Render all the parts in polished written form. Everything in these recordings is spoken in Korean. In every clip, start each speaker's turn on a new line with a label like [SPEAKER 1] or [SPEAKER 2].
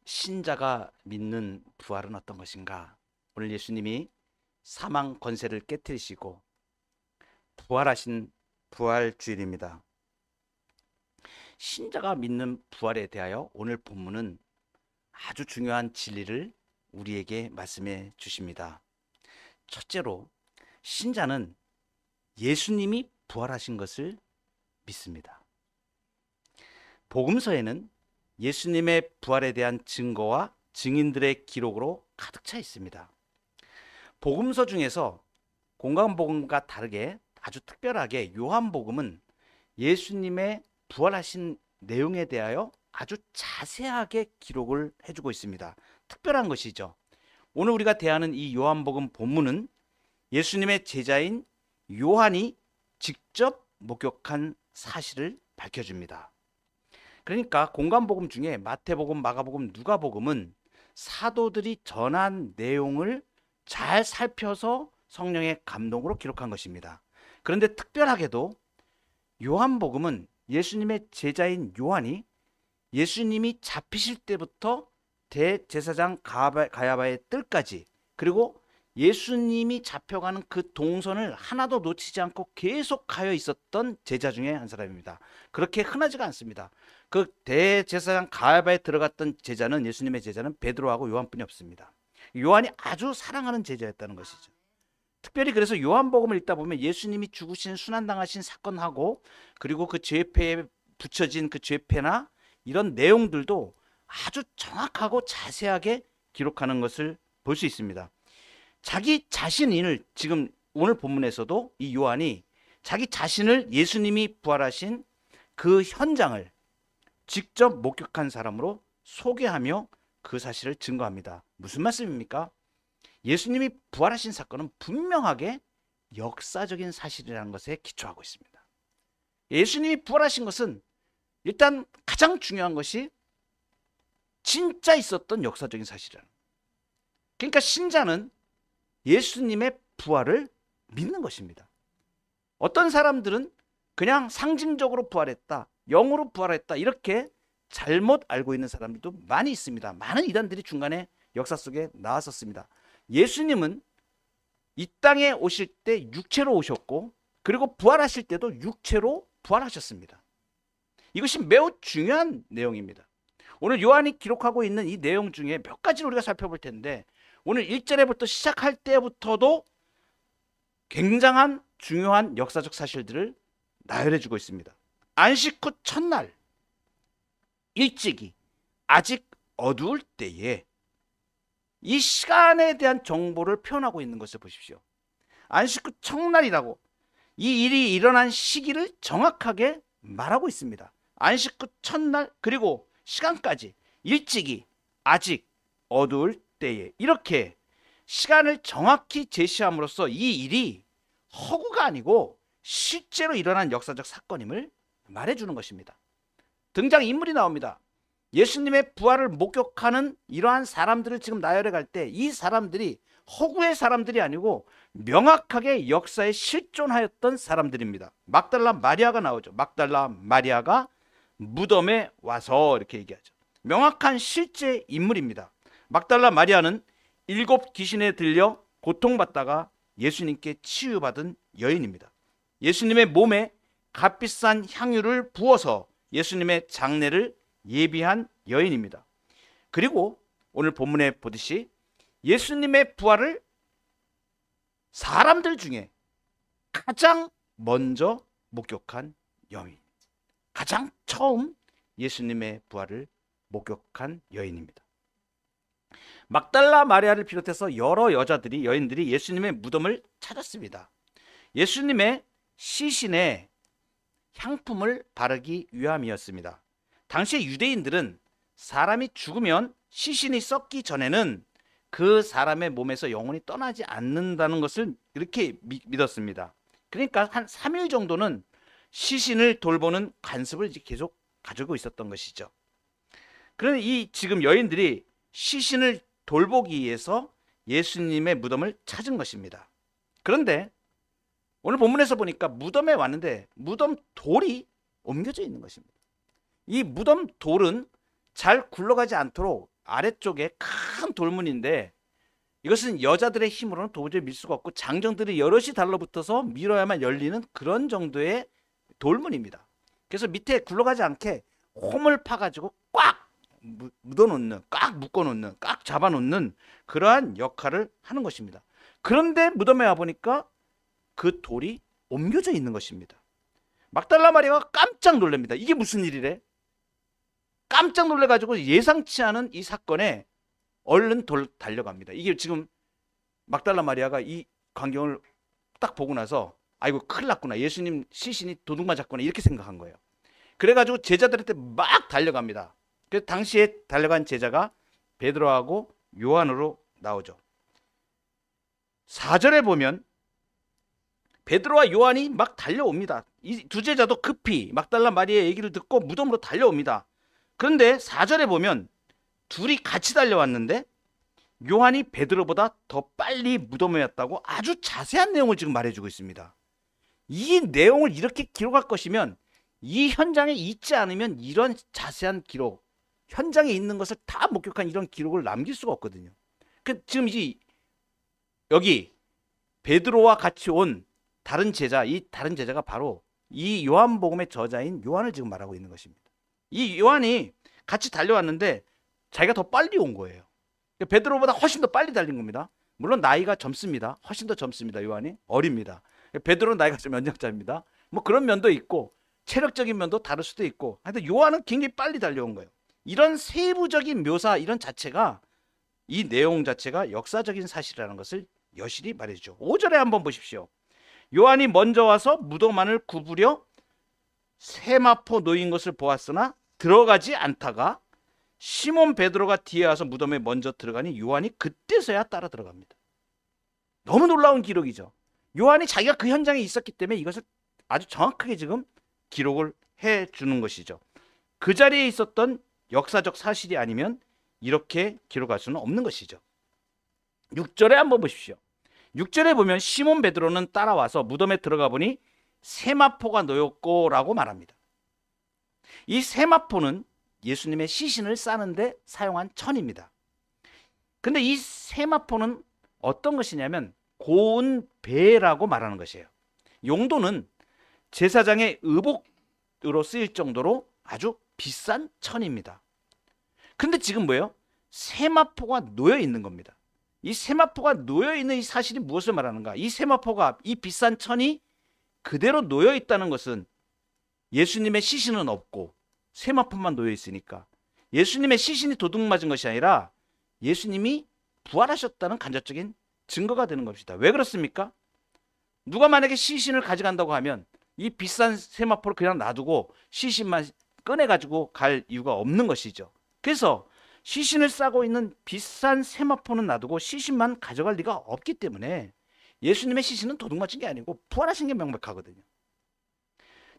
[SPEAKER 1] 신자가 믿는 부활은 어떤 것인가? 오늘 예수님이 사망 권세를 깨뜨리시고 부활하신 부활주일입니다. 신자가 믿는 부활에 대하여 오늘 본문은 아주 중요한 진리를 우리에게 말씀해 주십니다. 첫째로, 신자는 예수님이 부활하신 것을 믿습니다. 복음서에는 예수님의 부활에 대한 증거와 증인들의 기록으로 가득 차 있습니다. 복음서 중에서 공관복음과 다르게 아주 특별하게 요한복음은 예수님의 부활하신 내용에 대하여 아주 자세하게 기록을 해주고 있습니다. 특별한 것이죠. 오늘 우리가 대하는 이 요한복음 본문은 예수님의 제자인 요한이 직접 목격한 사실을 밝혀줍니다. 그러니까 공관복음 중에 마태복음, 마가복음, 누가복음은 사도들이 전한 내용을 잘 살펴서 성령의 감동으로 기록한 것입니다. 그런데 특별하게도 요한복음은 예수님의 제자인 요한이 예수님이 잡히실 때부터 대제사장 가야바의 뜰까지, 그리고 예수님이 잡혀가는 그 동선을 하나도 놓치지 않고 계속 가여 있었던 제자 중에 한 사람입니다. 그렇게 흔하지가 않습니다. 그 대제사장 가야바에 들어갔던 제자는, 예수님의 제자는 베드로하고 요한뿐이 없습니다. 요한이 아주 사랑하는 제자였다는 것이죠. 특별히 그래서 요한복음을 읽다 보면 예수님이 죽으신, 순환당하신 사건하고, 그리고 그 죄패에 붙여진 그 죄패나 이런 내용들도 아주 정확하고 자세하게 기록하는 것을 볼 수 있습니다. 자기 자신을, 지금 오늘 본문에서도 이 요한이 자기 자신을 예수님이 부활하신 그 현장을 직접 목격한 사람으로 소개하며 그 사실을 증거합니다. 무슨 말씀입니까? 예수님이 부활하신 사건은 분명하게 역사적인 사실이라는 것에 기초하고 있습니다. 예수님이 부활하신 것은 일단 가장 중요한 것이 진짜 있었던 역사적인 사실이라는 거예요. 그러니까 신자는 예수님의 부활을 믿는 것입니다. 어떤 사람들은 그냥 상징적으로 부활했다, 영으로 부활했다, 이렇게 잘못 알고 있는 사람들도 많이 있습니다. 많은 이단들이 중간에 역사 속에 나왔었습니다. 예수님은 이 땅에 오실 때 육체로 오셨고, 그리고 부활하실 때도 육체로 부활하셨습니다. 이것이 매우 중요한 내용입니다. 오늘 요한이 기록하고 있는 이 내용 중에 몇 가지를 우리가 살펴볼 텐데, 오늘 1절에부터 시작할 때부터도 굉장한 중요한 역사적 사실들을 나열해 주고 있습니다. 안식 후 첫날 일찍이, 아직 어두울 때에, 이 시간에 대한 정보를 표현하고 있는 것을 보십시오. 안식 후 첫날이라고 이 일이 일어난 시기를 정확하게 말하고 있습니다. 안식 후 첫날, 그리고 시간까지, 일찍이, 아직 어두울 때에, 이렇게 시간을 정확히 제시함으로써 이 일이 허구가 아니고 실제로 일어난 역사적 사건임을 말해주는 것입니다. 등장인물이 나옵니다. 예수님의 부활을 목격하는 이러한 사람들을 지금 나열해 갈 때, 이 사람들이 허구의 사람들이 아니고 명확하게 역사에 실존하였던 사람들입니다. 막달라 마리아가 나오죠. 막달라 마리아가 무덤에 와서, 이렇게 얘기하죠. 명확한 실제 인물입니다. 막달라 마리아는 7 귀신에 들려 고통받다가 예수님께 치유받은 여인입니다. 예수님의 몸에 값비싼 향유를 부어서 예수님의 장례를 예비한 여인입니다. 그리고 오늘 본문에 보듯이 예수님의 부활을 사람들 중에 가장 먼저 목격한 여인, 가장 처음 예수님의 부활을 목격한 여인입니다. 막달라 마리아를 비롯해서 여러 여인들이 예수님의 무덤을 찾았습니다. 예수님의 시신에 향품을 바르기 위함이었습니다. 당시 유대인들은 사람이 죽으면 시신이 썩기 전에는 그 사람의 몸에서 영혼이 떠나지 않는다는 것을 이렇게 믿었습니다. 그러니까 한 3일 정도는 시신을 돌보는 관습을 계속 가지고 있었던 것이죠. 그런데 이 지금 여인들이 시신을 돌보기 위해서 예수님의 무덤을 찾은 것입니다. 그런데 오늘 본문에서 보니까 무덤에 왔는데 무덤 돌이 옮겨져 있는 것입니다. 이 무덤 돌은 잘 굴러가지 않도록 아래쪽에 큰 돌문인데 이것은 여자들의 힘으로는 도저히 밀 수가 없고 장정들이 여럿이 달라붙어서 밀어야만 열리는 그런 정도의 돌문입니다. 그래서 밑에 굴러가지 않게 홈을 파가지고 꽉 묻어놓는, 꽉 묶어놓는, 꽉 잡아놓는 그러한 역할을 하는 것입니다. 그런데 무덤에 와보니까 그 돌이 옮겨져 있는 것입니다. 막달라 마리아가 깜짝 놀랍니다. 이게 무슨 일이래? 깜짝 놀래가지고 예상치 않은 이 사건에 얼른 달려갑니다. 이게 지금 막달라 마리아가 이 광경을 딱 보고 나서 아이고 큰일 났구나. 예수님 시신이 도둑 맞았구나. 이렇게 생각한 거예요. 그래가지고 제자들한테 막 달려갑니다. 그 당시에 달려간 제자가 베드로하고 요한으로 나오죠. 4절에 보면 베드로와 요한이 막 달려옵니다. 이 두 제자도 급히 막달라 마리아의 얘기를 듣고 무덤으로 달려옵니다. 그런데 4절에 보면 둘이 같이 달려왔는데 요한이 베드로보다 더 빨리 무덤에 왔다고 아주 자세한 내용을 지금 말해주고 있습니다. 이 내용을 이렇게 기록할 것이면 이 현장에 있지 않으면 이런 자세한 기록, 현장에 있는 것을 다 목격한 이런 기록을 남길 수가 없거든요. 지금 여기 베드로와 같이 온 다른 제자, 이 다른 제자가 바로 이 요한복음의 저자인 요한을 지금 말하고 있는 것입니다. 이 요한이 같이 달려왔는데 자기가 더 빨리 온 거예요. 베드로보다 훨씬 더 빨리 달린 겁니다. 물론 나이가 젊습니다. 훨씬 더 젊습니다. 요한이 어립니다. 베드로는 나이가 좀 연장자입니다. 뭐 그런 면도 있고 체력적인 면도 다를 수도 있고 하여튼 요한은 굉장히 빨리 달려온 거예요. 이런 세부적인 묘사 이런 자체가 이 내용 자체가 역사적인 사실이라는 것을 여실히 말해주죠. 5절에 한번 보십시오. 요한이 먼저 와서 무덤 안을 구부려 세마포 놓인 것을 보았으나 들어가지 않다가 시몬 베드로가 뒤에 와서 무덤에 먼저 들어가니 요한이 그때서야 따라 들어갑니다. 너무 놀라운 기록이죠. 요한이 자기가 그 현장에 있었기 때문에 이것을 아주 정확하게 지금 기록을 해주는 것이죠. 그 자리에 있었던 역사적 사실이 아니면 이렇게 기록할 수는 없는 것이죠. 6절에 한번 보십시오. 6절에 보면 시몬 베드로는 따라와서 무덤에 들어가 보니 세마포가 놓였고라고 말합니다. 이 세마포는 예수님의 시신을 싸는데 사용한 천입니다. 근데 이 세마포는 어떤 것이냐면 고운 배라고 말하는 것이에요. 용도는 제사장의 의복으로 쓰일 정도로 아주 비싼 천입니다. 근데 지금 뭐예요? 세마포가 놓여 있는 겁니다. 이 세마포가 놓여 있는 이 사실이 무엇을 말하는가? 이 세마포가 이 비싼 천이 그대로 놓여 있다는 것은 예수님의 시신은 없고 세마포만 놓여 있으니까 예수님의 시신이 도둑 맞은 것이 아니라 예수님이 부활하셨다는 간접적인 증거가 되는 것입니다. 왜 그렇습니까? 누가 만약에 시신을 가져간다고 하면 이 비싼 세마포를 그냥 놔두고 시신만 꺼내가지고 갈 이유가 없는 것이죠. 그래서 시신을 싸고 있는 비싼 세마포는 놔두고 시신만 가져갈 리가 없기 때문에 예수님의 시신은 도둑 맞은 게 아니고 부활하신 게 명백하거든요.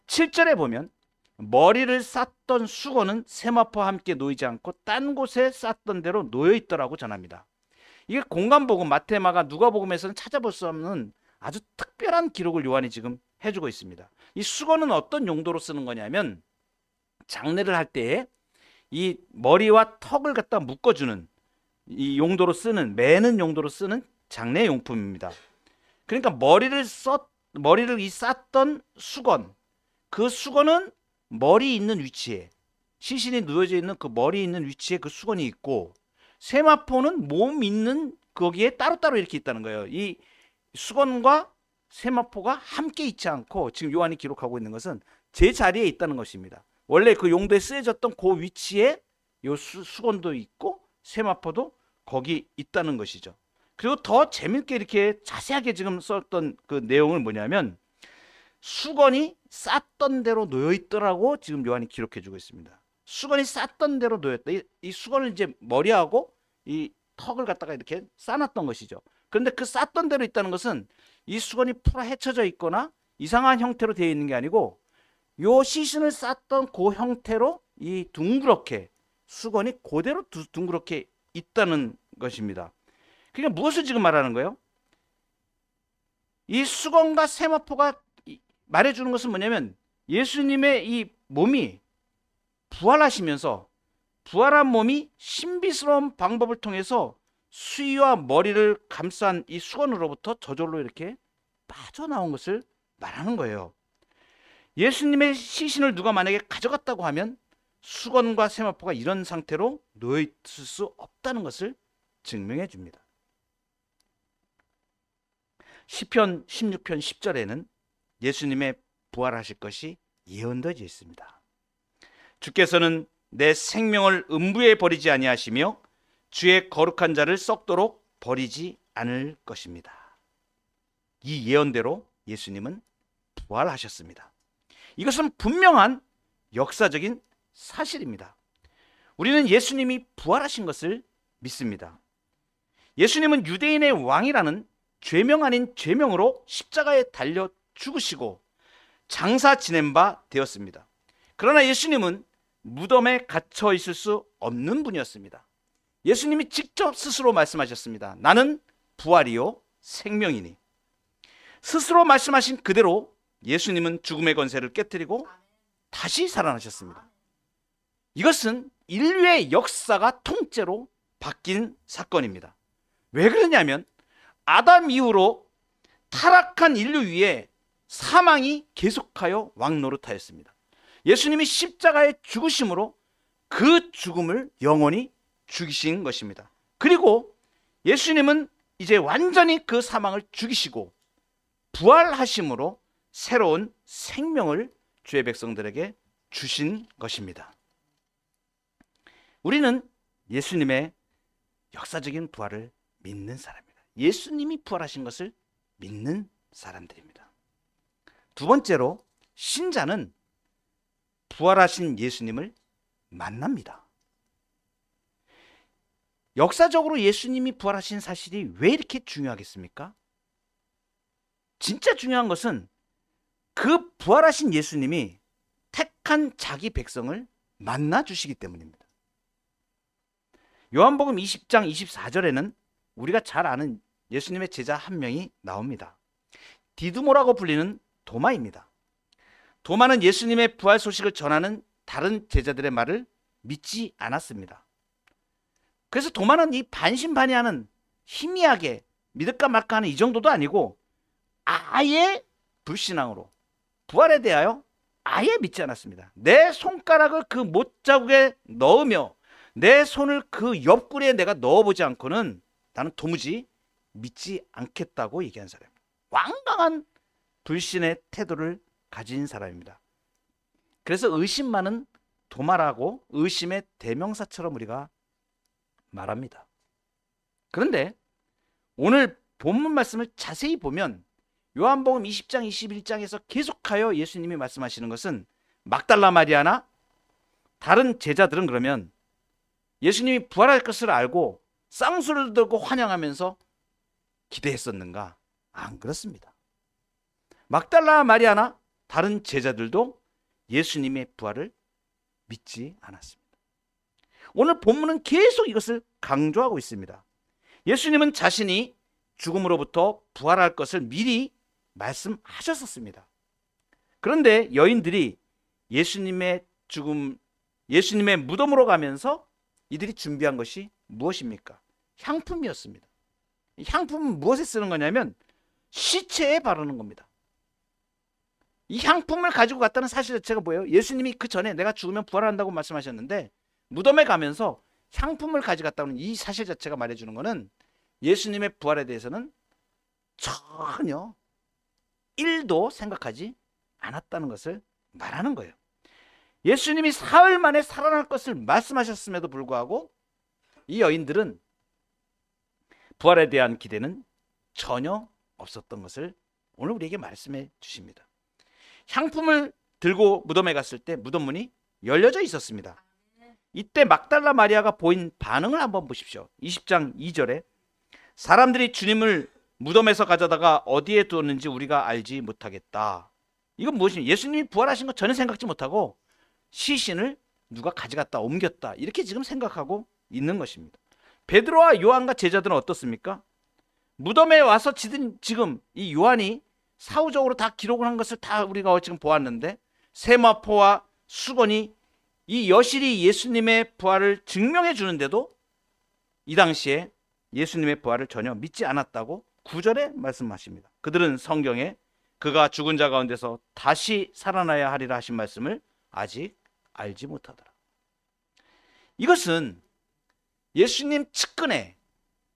[SPEAKER 1] 7절에 보면 머리를 쌌던 수건은 세마포와 함께 놓이지 않고 딴 곳에 쌌던 대로 놓여 있더라고 전합니다. 이게 공간복음, 마태, 마가, 누가복음에서는 찾아볼 수 없는 아주 특별한 기록을 요한이 지금 해주고 있습니다. 이 수건은 어떤 용도로 쓰는 거냐면 장례를 할 때에 이 머리와 턱을 갖다 묶어주는 이 용도로 쓰는, 매는 용도로 쓰는 장례 용품입니다. 그러니까 머리를 쌌던 수건, 그 수건은 머리 있는 위치에, 시신이 누워져 있는 그 머리 있는 위치에 그 수건이 있고, 세마포는 몸 있는 거기에 따로따로 이렇게 있다는 거예요. 이 수건과 세마포가 함께 있지 않고 지금 요한이 기록하고 있는 것은 제 자리에 있다는 것입니다. 원래 그 용도에 쓰여졌던 그 위치에 요 수건도 있고 세마포도 거기 있다는 것이죠. 그리고 더 재밌게 이렇게 자세하게 지금 썼던 그 내용은 뭐냐면 수건이 쌌던 대로 놓여 있더라고 지금 요한이 기록해 주고 있습니다. 수건이 쌌던 대로 놓였다. 이 수건을 이제 머리하고 이 턱을 갖다가 이렇게 싸놨던 것이죠. 그런데 그 쌌던 대로 있다는 것은 이 수건이 풀어 헤쳐져 있거나 이상한 형태로 되어 있는 게 아니고 요 시신을 쌌던 그 형태로 이 둥그렇게 수건이 그대로 둥그렇게 있다는 것입니다. 그러니까 무엇을 지금 말하는 거예요? 이 수건과 세마포가 말해주는 것은 뭐냐면 예수님의 이 몸이 부활하시면서 부활한 몸이 신비스러운 방법을 통해서 수위와 머리를 감싼 이 수건으로부터 저절로 이렇게 빠져나온 것을 말하는 거예요. 예수님의 시신을 누가 만약에 가져갔다고 하면 수건과 세마포가 이런 상태로 놓여있을 수 없다는 것을 증명해 줍니다. 시편 16편 10절에는 예수님의 부활하실 것이 예언되어 있습니다. 주께서는 내 생명을 음부에 버리지 아니하시며 주의 거룩한 자를 썩도록 버리지 않을 것입니다. 이 예언대로 예수님은 부활하셨습니다. 이것은 분명한 역사적인 사실입니다. 우리는 예수님이 부활하신 것을 믿습니다. 예수님은 유대인의 왕이라는 죄명 아닌 죄명으로 십자가에 달려 죽으시고 장사 지낸 바 되었습니다. 그러나 예수님은 무덤에 갇혀 있을 수 없는 분이었습니다. 예수님이 직접 스스로 말씀하셨습니다. 나는 부활이요 생명이니. 스스로 말씀하신 그대로 예수님은 죽음의 권세를 깨뜨리고 다시 살아나셨습니다. 이것은 인류의 역사가 통째로 바뀐 사건입니다. 왜 그러냐면 아담 이후로 타락한 인류 위에 사망이 계속하여 왕노릇하였습니다. 예수님이 십자가에 죽으심으로 그 죽음을 영원히 죽이신 것입니다. 그리고 예수님은 이제 완전히 그 사망을 죽이시고 부활하심으로 새로운 생명을 주의 백성들에게 주신 것입니다. 우리는 예수님의 역사적인 부활을 믿는 사람입니다. 예수님이 부활하신 것을 믿는 사람들입니다. 두 번째로 신자는 부활하신 예수님을 만납니다. 역사적으로 예수님이 부활하신 사실이 왜 이렇게 중요하겠습니까? 진짜 중요한 것은 그 부활하신 예수님이 택한 자기 백성을 만나 주시기 때문입니다. 요한복음 20장 24절에는 우리가 잘 아는 예수님의 제자 한 명이 나옵니다. 디두모라고 불리는 도마입니다. 도마는 예수님의 부활 소식을 전하는 다른 제자들의 말을 믿지 않았습니다. 그래서 도마는 이 반신반의하는 희미하게 믿을까 말까 하는 이 정도도 아니고 아예 불신앙으로 부활에 대하여 아예 믿지 않았습니다. 내 손가락을 그 못자국에 넣으며 내 손을 그 옆구리에 내가 넣어보지 않고는 나는 도무지 믿지 않겠다고 얘기한 사람입니다. 완강한 불신의 태도를 가진 사람입니다. 그래서 의심 많은 도마라고 의심의 대명사처럼 우리가 말합니다. 그런데 오늘 본문 말씀을 자세히 보면 요한복음 20장 21장에서 계속하여 예수님이 말씀하시는 것은 막달라 마리아나 다른 제자들은 그러면 예수님이 부활할 것을 알고 쌍수를 들고 환영하면서 기대했었는가? 안 그렇습니다. 막달라 마리아나 다른 제자들도 예수님의 부활을 믿지 않았습니다. 오늘 본문은 계속 이것을 강조하고 있습니다. 예수님은 자신이 죽음으로부터 부활할 것을 미리 말씀하셨었습니다. 그런데 여인들이 예수님의 무덤으로 가면서 이들이 준비한 것이 무엇입니까? 향품이었습니다. 향품은 무엇에 쓰는 거냐면 시체에 바르는 겁니다. 이 향품을 가지고 갔다는 사실 자체가 뭐예요? 예수님이 그 전에 내가 죽으면 부활한다고 말씀하셨는데 무덤에 가면서 향품을 가져갔다는 이 사실 자체가 말해주는 것은 예수님의 부활에 대해서는 전혀 1도 생각하지 않았다는 것을 말하는 거예요. 예수님이 사흘 만에 살아날 것을 말씀하셨음에도 불구하고 이 여인들은 부활에 대한 기대는 전혀 없었던 것을 오늘 우리에게 말씀해 주십니다. 향품을 들고 무덤에 갔을 때 무덤 문이 열려져 있었습니다. 이때 막달라 마리아가 보인 반응을 한번 보십시오. 20장 2절에 사람들이 주님을 무덤에서 가져다가 어디에 두었는지 우리가 알지 못하겠다. 이건 무엇입니까? 예수님이 부활하신 거 전혀 생각지 못하고 시신을 누가 가져갔다 옮겼다 이렇게 지금 생각하고 있는 것입니다. 베드로와 요한과 제자들은 어떻습니까? 무덤에 와서 지금 이 요한이 사후적으로 다 기록을 한 것을 다 우리가 지금 보았는데 세마포와 수건이 이 여실히 예수님의 부활을 증명해 주는데도 이 당시에 예수님의 부활을 전혀 믿지 않았다고 9절에 말씀하십니다. 그들은 성경에 그가 죽은 자 가운데서 다시 살아나야 하리라 하신 말씀을 아직 알지 못하더라. 이것은 예수님 측근에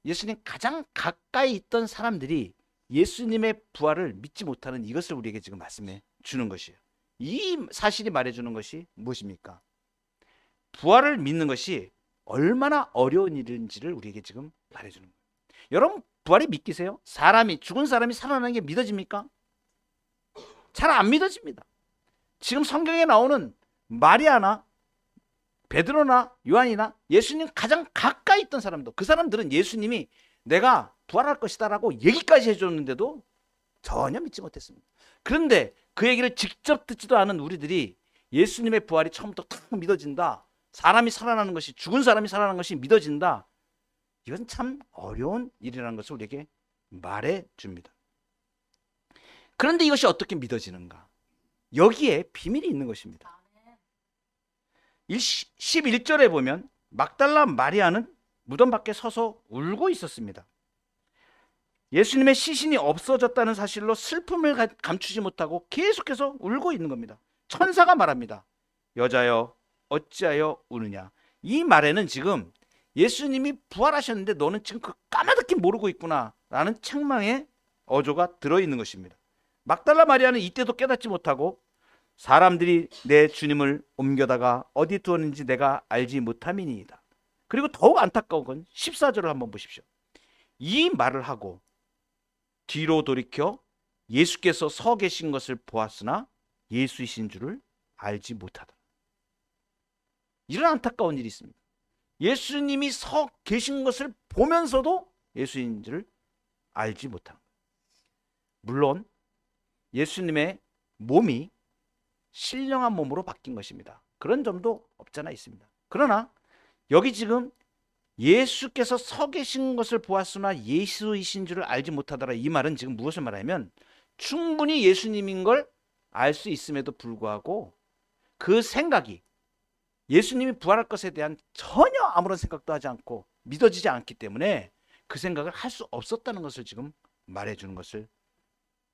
[SPEAKER 1] 예수님 가장 가까이 있던 사람들이 예수님의 부활을 믿지 못하는 이것을 우리에게 지금 말씀해 주는 것이에요. 이 사실이 말해주는 것이 무엇입니까? 부활을 믿는 것이 얼마나 어려운 일인지를 우리에게 지금 말해주는 거예요. 여러분, 부활이 믿기세요? 죽은 사람이 살아나는 게 믿어집니까? 잘 안 믿어집니다. 지금 성경에 나오는 마리아나 베드로나 요한이나 예수님 가장 가까이 있던 사람도, 그 사람들은 예수님이 내가 부활할 것이다 라고 얘기까지 해줬는데도 전혀 믿지 못했습니다. 그런데 그 얘기를 직접 듣지도 않은 우리들이 예수님의 부활이 처음부터 탁 믿어진다, 사람이 살아나는 것이, 죽은 사람이 살아나는 것이 믿어진다, 이건 참 어려운 일이라는 것을 우리에게 말해줍니다. 그런데 이것이 어떻게 믿어지는가? 여기에 비밀이 있는 것입니다. 11절에 보면 막달라 마리아는 무덤 밖에 서서 울고 있었습니다. 예수님의 시신이 없어졌다는 사실로 슬픔을 감추지 못하고 계속해서 울고 있는 겁니다. 천사가 말합니다. 여자여 어찌하여 우느냐. 이 말에는 지금 예수님이 부활하셨는데 너는 지금 그 까마득히 모르고 있구나 라는 책망의 어조가 들어있는 것입니다. 막달라 마리아는 이때도 깨닫지 못하고 사람들이 내 주님을 옮겨다가 어디 두었는지 내가 알지 못함이니이다. 그리고 더욱 안타까운 건 14절을 한번 보십시오. 이 말을 하고 뒤로 돌이켜 예수께서 서 계신 것을 보았으나 예수이신 줄을 알지 못하다. 이런 안타까운 일이 있습니다. 예수님이 서 계신 것을 보면서도 예수인 줄을 알지 못한 거예요. 물론 예수님의 몸이 신령한 몸으로 바뀐 것입니다. 그런 점도 없잖아 있습니다. 그러나 여기 지금 예수께서 서 계신 것을 보았으나 예수이신 줄을 알지 못하더라, 이 말은 지금 무엇을 말하냐면 충분히 예수님인 걸 알 수 있음에도 불구하고 그 생각이 예수님이 부활할 것에 대한 전혀 아무런 생각도 하지 않고 믿어지지 않기 때문에 그 생각을 할 수 없었다는 것을 지금 말해주는 것을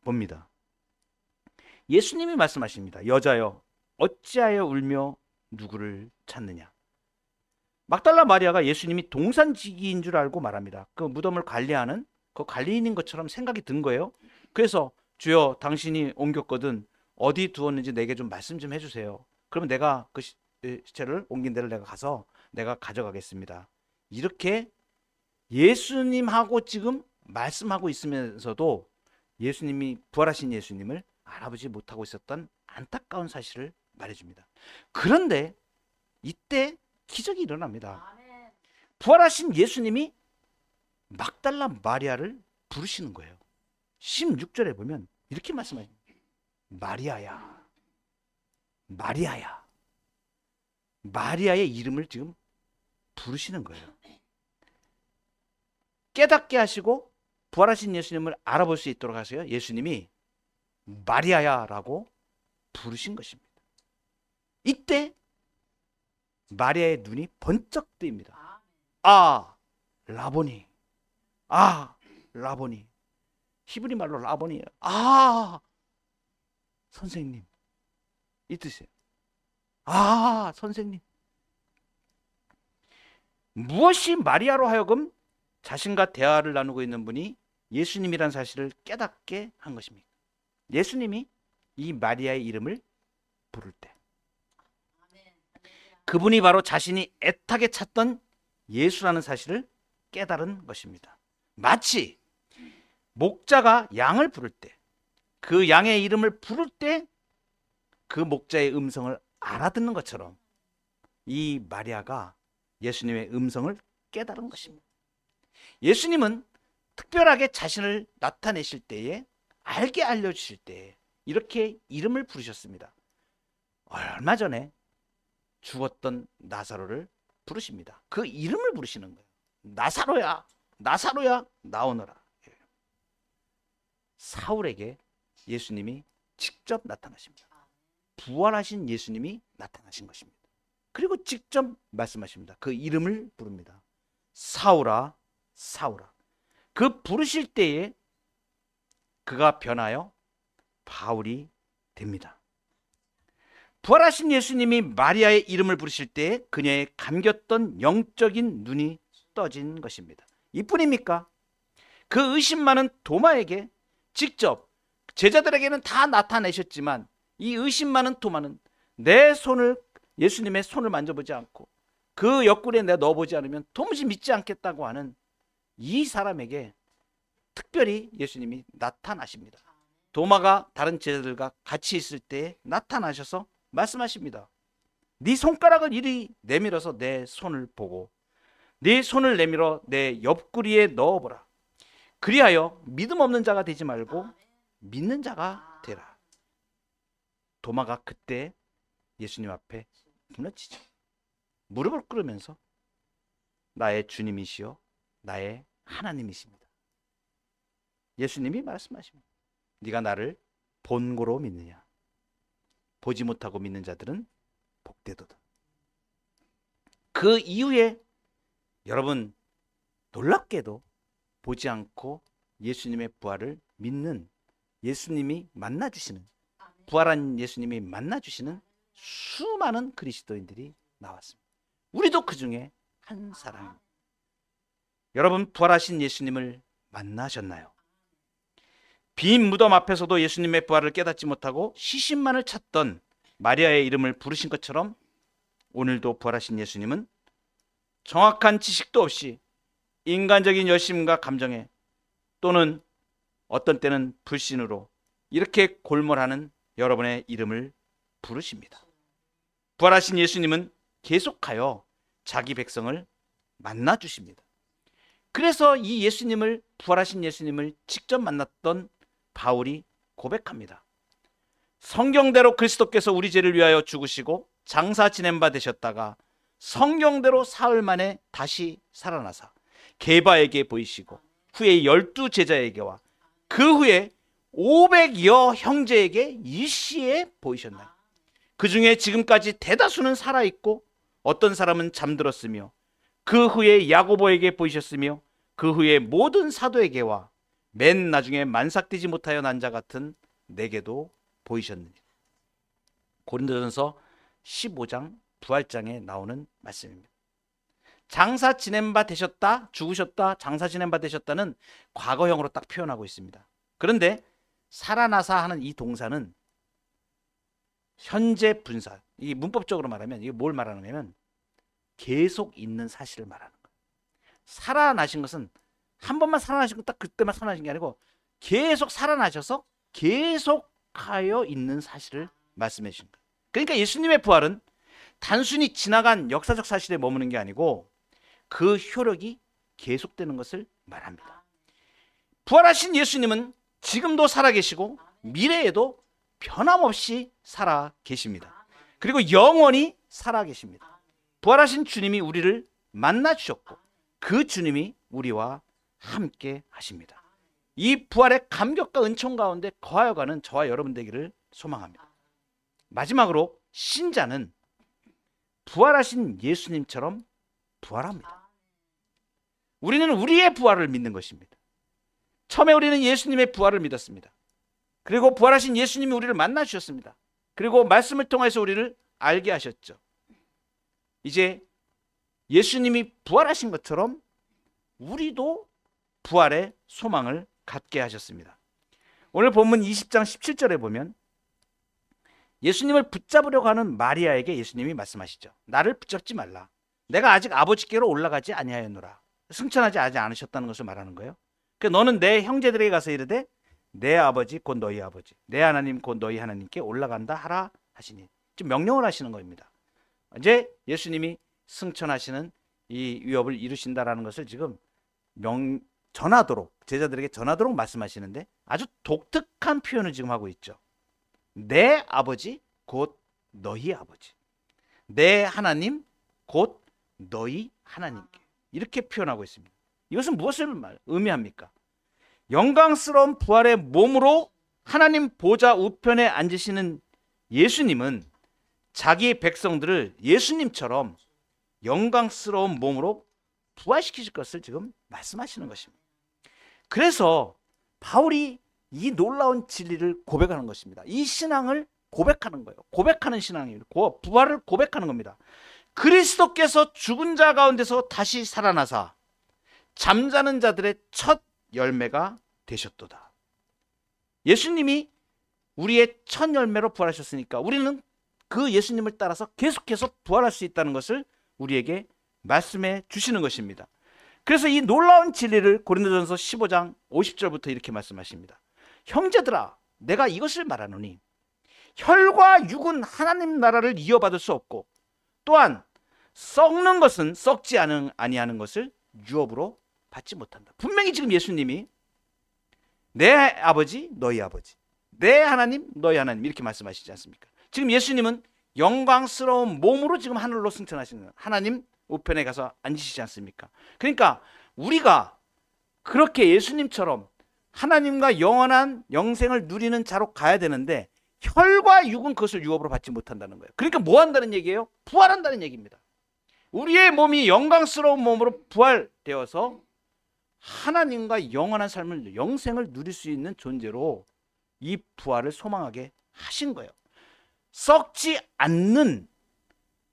[SPEAKER 1] 봅니다. 예수님이 말씀하십니다. 여자여 어찌하여 울며 누구를 찾느냐. 막달라 마리아가 예수님이 동산지기인 줄 알고 말합니다. 그 무덤을 관리하는 그 관리인인 것처럼 생각이 든 거예요. 그래서 주여 당신이 옮겼거든 어디 두었는지 내게 좀 말씀 좀 해주세요. 그러면 내가 그 시체를 옮긴 데를 내가 가서 내가 가져가겠습니다. 이렇게 예수님하고 지금 말씀하고 있으면서도 예수님이 부활하신 예수님을 알아보지 못하고 있었던 안타까운 사실을 말해줍니다. 그런데 이때 기적이 일어납니다. 부활하신 예수님이 막달라 마리아를 부르시는 거예요. 16절에 보면 이렇게 말씀하십니다. 마리아야, 마리아야. 마리아의 이름을 지금 부르시는 거예요. 깨닫게 하시고 부활하신 예수님을 알아볼 수 있도록 하세요. 예수님이 마리아야 라고 부르신 것입니다. 이때 마리아의 눈이 번쩍 뜨입니다. 아, 라보니. 아, 라보니. 히브리 말로 라보니예요. 아, 선생님. 이 뜻이에요. 아, 선생님. 무엇이 마리아로 하여금 자신과 대화를 나누고 있는 분이 예수님이란 사실을 깨닫게 한 것입니까? 예수님이 이 마리아의 이름을 부를 때 그분이 바로 자신이 애타게 찾던 예수라는 사실을 깨달은 것입니다. 마치 목자가 양을 부를 때, 그 양의 이름을 부를 때 그 목자의 음성을 알아듣는 것처럼 이 마리아가 예수님의 음성을 깨달은 것입니다. 예수님은 특별하게 자신을 나타내실 때에, 알게 알려주실 때에 이렇게 이름을 부르셨습니다. 얼마 전에 죽었던 나사로를 부르십니다. 그 이름을 부르시는 거예요. 나사로야, 나사로야, 나오너라. 사울에게 예수님이 직접 나타나십니다. 부활하신 예수님이 나타나신 것입니다. 그리고 직접 말씀하십니다. 그 이름을 부릅니다. 사울아, 사울아. 그 부르실 때에 그가 변하여 바울이 됩니다. 부활하신 예수님이 마리아의 이름을 부르실 때 그녀의 감겼던 영적인 눈이 떠진 것입니다. 이뿐입니까? 그 의심 많은 도마에게 직접, 제자들에게는 다 나타내셨지만 이 의심 많은 도마는 내 손을, 예수님의 손을 만져보지 않고 그 옆구리에 내가 넣어보지 않으면 도무지 믿지 않겠다고 하는 이 사람에게 특별히 예수님이 나타나십니다. 도마가 다른 제자들과 같이 있을 때 나타나셔서 말씀하십니다. 네 손가락을 이리 내밀어서 내 손을 보고 네 손을 내밀어 내 옆구리에 넣어보라. 그리하여 믿음 없는 자가 되지 말고 믿는 자가 되라. 도마가 그때 예수님 앞에 무너지죠. 무릎을 꿇으면서 나의 주님이시여 나의 하나님이십니다. 예수님이 말씀하십니다. 네가 나를 본고로 믿느냐? 보지 못하고 믿는 자들은 복되도다. 그 이후에 여러분 놀랍게도 보지 않고 예수님의 부활을 믿는, 예수님이 만나주시는, 부활한 예수님이 만나주시는 수많은 그리스도인들이 나왔습니다. 우리도 그 중에 한 사람입니다. 여러분 부활하신 예수님을 만나셨나요? 빈 무덤 앞에서도 예수님의 부활을 깨닫지 못하고 시신만을 찾던 마리아의 이름을 부르신 것처럼 오늘도 부활하신 예수님은 정확한 지식도 없이 인간적인 열심과 감정에 또는 어떤 때는 불신으로 이렇게 골몰하는 여러분의 이름을 부르십니다. 부활하신 예수님은 계속하여 자기 백성을 만나 주십니다. 그래서 이 예수님을, 부활하신 예수님을 직접 만났던 바울이 고백합니다. 성경대로 그리스도께서 우리 죄를 위하여 죽으시고 장사 지낸 바 되셨다가 성경대로 사흘 만에 다시 살아나사 게바에게 보이시고 후에 12 제자에게와 그 후에 500여 형제에게 일시에 보이셨나요? 그 중에 지금까지 대다수는 살아있고 어떤 사람은 잠들었으며 그 후에 야고보에게 보이셨으며 그 후에 모든 사도에게와 맨 나중에 만삭되지 못하여 난 자 같은 내게도 보이셨느니. 고린도전서 15장 부활장에 나오는 말씀입니다. 장사 지낸 바 되셨다, 죽으셨다, 장사 지낸 바 되셨다는 과거형으로 딱 표현하고 있습니다. 그런데 살아나사 하는 이 동사는 현재 분사, 이 문법적으로 말하면 이게 뭘 말하는 거냐면 계속 있는 사실을 말하는 거예요. 살아나신 것은 한 번만 살아나신 건 딱 그때만 살아나신 게 아니고 계속 살아나셔서 계속하여 있는 사실을 말씀해 주신 거예요. 그러니까 예수님의 부활은 단순히 지나간 역사적 사실에 머무는 게 아니고 그 효력이 계속되는 것을 말합니다. 부활하신 예수님은 지금도 살아계시고 미래에도 변함없이 살아계십니다. 그리고 영원히 살아계십니다. 부활하신 주님이 우리를 만나주셨고 그 주님이 우리와 함께 하십니다. 이 부활의 감격과 은총 가운데 거하여가는 저와 여러분 되기를 소망합니다. 마지막으로 신자는 부활하신 예수님처럼 부활합니다. 우리는 우리의 부활을 믿는 것입니다. 처음에 우리는 예수님의 부활을 믿었습니다. 그리고 부활하신 예수님이 우리를 만나 주셨습니다. 그리고 말씀을 통해서 우리를 알게 하셨죠. 이제 예수님이 부활하신 것처럼 우리도 부활의 소망을 갖게 하셨습니다. 오늘 본문 20장 17절에 보면 예수님을 붙잡으려고 하는 마리아에게 예수님이 말씀하시죠. 나를 붙잡지 말라. 내가 아직 아버지께로 올라가지 아니하였노라. 승천하지 않으셨다는 것을 말하는 거예요. 그러니까 너는 내 형제들에게 가서 이르되 내 아버지 곧 너희 아버지, 내 하나님 곧 너희 하나님께 올라간다 하라 하시니. 지금 명령을 하시는 겁니다. 이제 예수님이 승천하시는 이 위협을 이루신다라는 것을 지금 전하도록, 제자들에게 전하도록 말씀하시는데 아주 독특한 표현을 지금 하고 있죠. 내 아버지 곧 너희 아버지, 내 하나님 곧 너희 하나님께, 이렇게 표현하고 있습니다. 이것은 무엇을 의미합니까? 영광스러운 부활의 몸으로 하나님 보좌 우편에 앉으시는 예수님은 자기 백성들을 예수님처럼 영광스러운 몸으로 부활시키실 것을 지금 말씀하시는 것입니다. 그래서 바울이 이 놀라운 진리를 고백하는 것입니다. 이 신앙을 고백하는 거예요. 고백하는 신앙이에요. 부활을 고백하는 겁니다. 그리스도께서 죽은 자 가운데서 다시 살아나사 잠자는 자들의 첫 열매가 되셨도다. 예수님이 우리의 첫 열매로 부활하셨으니까 우리는 그 예수님을 따라서 계속해서 부활할 수 있다는 것을 우리에게 말씀해 주시는 것입니다. 그래서 이 놀라운 진리를 고린도전서 15장 50절부터 이렇게 말씀하십니다. 형제들아, 내가 이것을 말하노니 혈과 육은 하나님 나라를 이어받을 수 없고 또한 썩는 것은 썩지 아니하는 것을 유업으로 받지 못한다. 분명히 지금 예수님이 내 아버지 너희 아버지, 내 하나님 너희 하나님 이렇게 말씀하시지 않습니까? 지금 예수님은 영광스러운 몸으로 지금 하늘로 승천하시는 하나님 우편에 가서 앉으시지 않습니까? 그러니까 우리가 그렇게 예수님처럼 하나님과 영원한 영생을 누리는 자로 가야 되는데 혈과 육은 그것을 유업으로 받지 못한다는 거예요. 그러니까 뭐 한다는 얘기예요? 부활한다는 얘기입니다. 우리의 몸이 영광스러운 몸으로 부활되어서 하나님과 영원한 삶을 영생을 누릴 수 있는 존재로 이 부활을 소망하게 하신 거예요. 썩는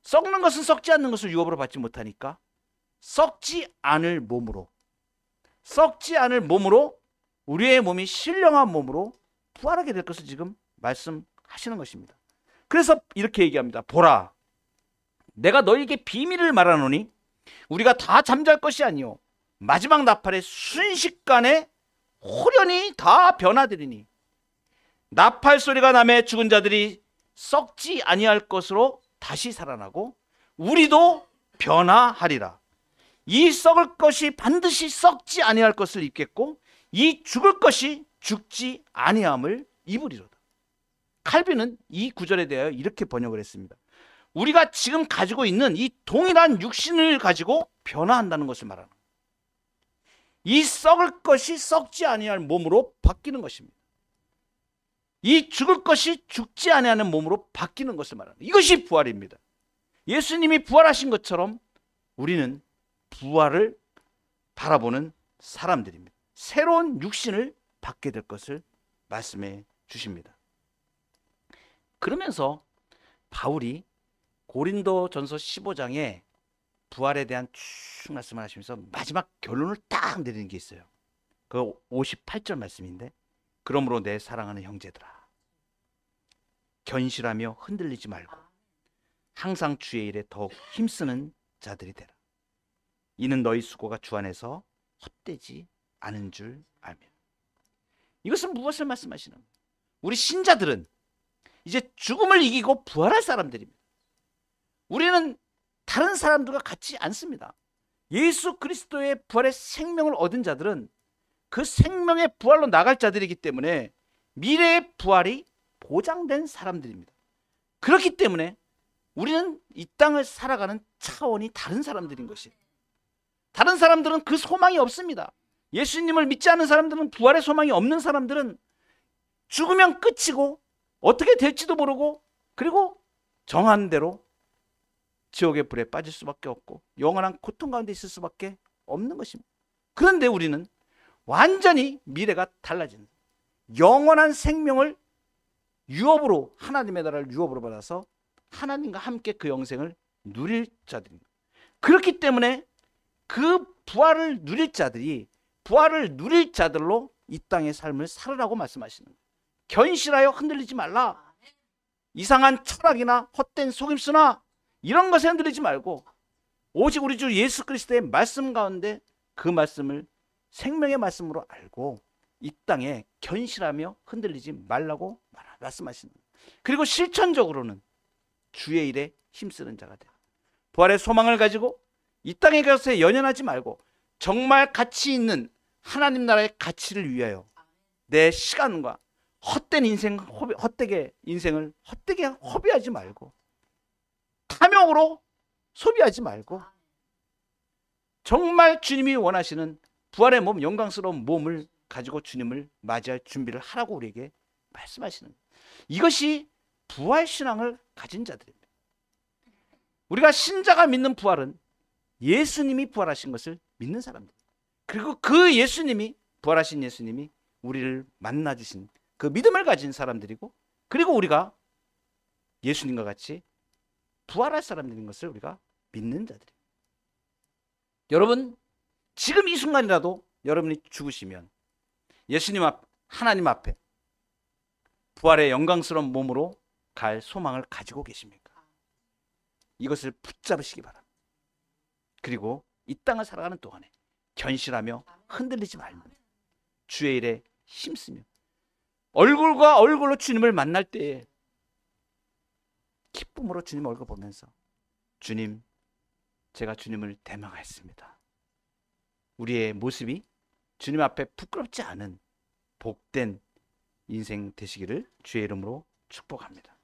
[SPEAKER 1] 것은 썩지 않는 것을 유업으로 받지 못하니까 썩지 않을 몸으로 우리의 몸이 신령한 몸으로 부활하게 될 것을 지금 말씀하시는 것입니다. 그래서 이렇게 얘기합니다. 보라, 내가 너희에게 비밀을 말하노니 우리가 다 잠잘 것이 아니요 마지막 나팔의 순식간에 호련히 다 변화되리니 나팔 소리가 나매 죽은 자들이 썩지 아니할 것으로 다시 살아나고 우리도 변화하리라. 이 썩을 것이 반드시 썩지 아니할 것을 입겠고 이 죽을 것이 죽지 아니함을 입으리로다. 칼빈은 이 구절에 대하여 이렇게 번역을 했습니다. 우리가 지금 가지고 있는 이 동일한 육신을 가지고 변화한다는 것을 말하는 거예요. 이 썩을 것이 썩지 아니할 몸으로 바뀌는 것입니다. 이 죽을 것이 죽지 아니하는 몸으로 바뀌는 것을 말하는 거예요. 이것이 부활입니다. 예수님이 부활하신 것처럼 우리는 부활을 바라보는 사람들입니다. 새로운 육신을 받게 될 것을 말씀해 주십니다. 그러면서 바울이 고린도전서 15장에 부활에 대한 쭉 말씀을 하시면서 마지막 결론을 딱 내리는 게 있어요. 그 58절 말씀인데, 그러므로 내 사랑하는 형제들아, 견실하며 흔들리지 말고 항상 주의 일에 더욱 힘쓰는 자들이 되라. 이는 너희 수고가 주 안에서 헛되지 않은 줄 알며. 이것은 무엇을 말씀하시는 거예요? 우리 신자들은 이제 죽음을 이기고 부활할 사람들입니다. 우리는 다른 사람들과 같지 않습니다. 예수 그리스도의 부활의 생명을 얻은 자들은 그 생명의 부활로 나갈 자들이기 때문에 미래의 부활이 보장된 사람들입니다. 그렇기 때문에 우리는 이 땅을 살아가는 차원이 다른 사람들인 것이에요. 다른 사람들은 그 소망이 없습니다. 예수님을 믿지 않는 사람들은, 부활의 소망이 없는 사람들은 죽으면 끝이고 어떻게 될지도 모르고, 그리고 정한 대로 지옥의 불에 빠질 수밖에 없고 영원한 고통 가운데 있을 수밖에 없는 것입니다. 그런데 우리는 완전히 미래가 달라지는, 영원한 생명을 유업으로, 하나님의 나라를 유업으로 받아서 하나님과 함께 그 영생을 누릴 자들입니다. 그렇기 때문에 그 부활을 누릴 자들이 부활을 누릴 자들로 이 땅의 삶을 살으라고 말씀하시는 거예요. 견실하여 흔들리지 말라. 이상한 철학이나 헛된 속임수나 이런 것에 흔들리지 말고 오직 우리 주 예수 그리스도의 말씀 가운데 그 말씀을 생명의 말씀으로 알고 이 땅에 견실하며 흔들리지 말라고 말씀하시는 거예요. 그리고 실천적으로는 주의 일에 힘쓰는 자가 되라. 부활의 소망을 가지고 이 땅에 가서 연연하지 말고 정말 가치 있는 하나님 나라의 가치를 위하여 내 시간과 헛된 인생, 헛되게 인생을 헛되게 허비하지 말고 탐욕으로 소비하지 말고 정말 주님이 원하시는 부활의 몸, 영광스러운 몸을 가지고 주님을 맞이할 준비를 하라고 우리에게 말씀하시는 거예요. 이것이 부활신앙을 가진 자들입니다. 우리가 신자가 믿는 부활은 예수님이 부활하신 것을 믿는 사람들. 그리고 그 예수님이, 부활하신 예수님이 우리를 만나주신 그 믿음을 가진 사람들이고, 그리고 우리가 예수님과 같이 부활할 사람들인 것을 우리가 믿는 자들이에요. 여러분, 지금 이 순간이라도 여러분이 죽으시면 예수님 하나님 앞에 부활의 영광스러운 몸으로 갈 소망을 가지고 계십니까? 이것을 붙잡으시기 바랍니다. 그리고 이 땅을 살아가는 동안에 견실하며 흔들리지 말며 주의 일에 힘쓰며 얼굴과 얼굴로 주님을 만날 때에 기쁨으로 주님 얼굴 보면서, 주님, 제가 주님을 대망하였습니다. 우리의 모습이 주님 앞에 부끄럽지 않은 복된 인생 되시기를 주의 이름으로 축복합니다.